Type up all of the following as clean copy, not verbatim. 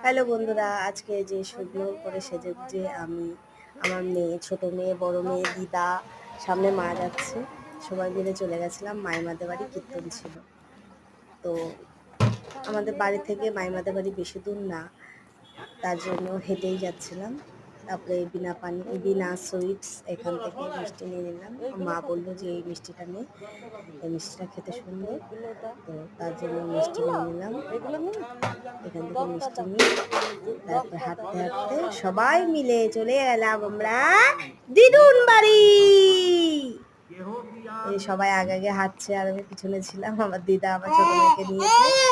Hello বন্ধুরা, আজকে যে সুন্দর করে সেজেগুজে আমি, আমার মেয়ে, ছোট মেয়ে, বড় মেয়ে, দিদা, সামনে মা যাচ্ছে, সবাই মিলে চলে গেছিলাম মাইমাদের বাড়ি। কীর্তন ছিল, তো আমাদের বাড়ি থেকে মাইমাদের বাড়ি বেশি দূর না, তার জন্য হেঁটেই যাচ্ছিলাম। তারপরে বিনা সুইটস এখান থেকে মিষ্টি নিয়ে নিলাম। মা বললো যে এই মিষ্টিটা নে, এই মিষ্টিটা খেতে সুন্দর, তো তার জন্য মিষ্টি নিয়ে নিলাম। এখান থেকে মিষ্টি নিয়ে তারপরে হাঁটতে হাঁটতে সবাই মিলে চলে গেলাম আমরা দিদুন বাড়ি। এই সবাই আগে আগে হাঁটছে আর আমি পিছনে ছিলাম। আমার দিদা আমার ছোট মেয়েকে নিয়েছে।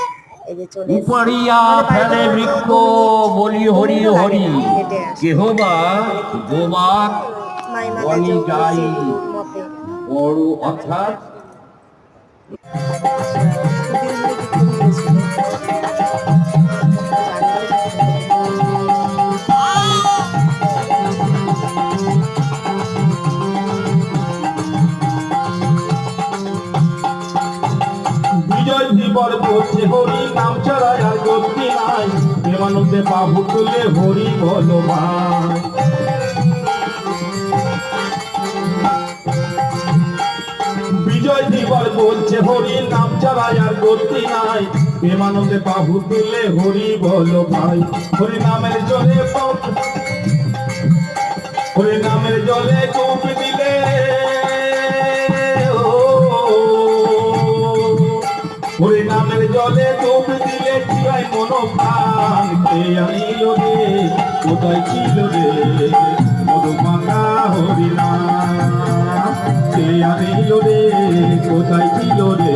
এই যে চলে উপরিয়া ফেলে বৃক্ষ বলি হরি হরি কেহবা গোবাক বনি যাই বড় অর্থাৎ বিজয় দিবর করছে হরি নাম ছাড়া আর গতি নাই, প্রেমানন্দে বাবু তুলে হরি বলো ভাই। বিজয় দিবর বলছে হরি নাম ছাড়া আর গতি নাই, প্রেমানন্দে বাবু তুলে হরি বলো ভাই। হরি নামের জলে হরি নামের জলে ডুব দিলে হরি নামের জলে ডুব দিলে চিরাই মনো প্রাণ। কে আনিল রে কোথায় ছিল রে মধুমাখা হরি নাম, কে আনিল রে কোথায় ছিল রে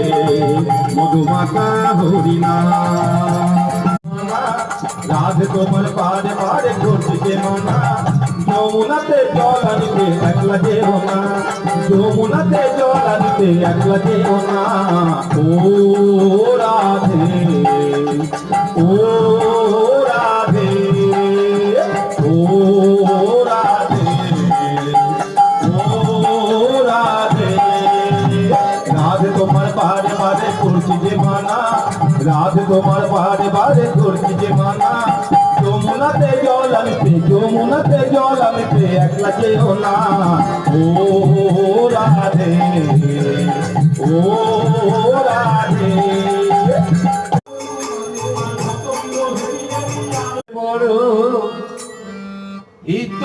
মধুমাখা হরি নাম। রাধে তোমার পারে পারে করছে যে মানা, যমুনাতে জল আনতে একলা যেও না, যমুনাতে জল আনতে একলা যেও না। ও রাধে ও রাধে ও রাধে ও রাধে। রাধে তোমার পারে পারে করছি যে মানা, রাধে তোমার বারে বারে করছি যে মানা। যমুনাতে জল আনতে একলা যেও না। ও রাধে ও রাধে। বড় হিত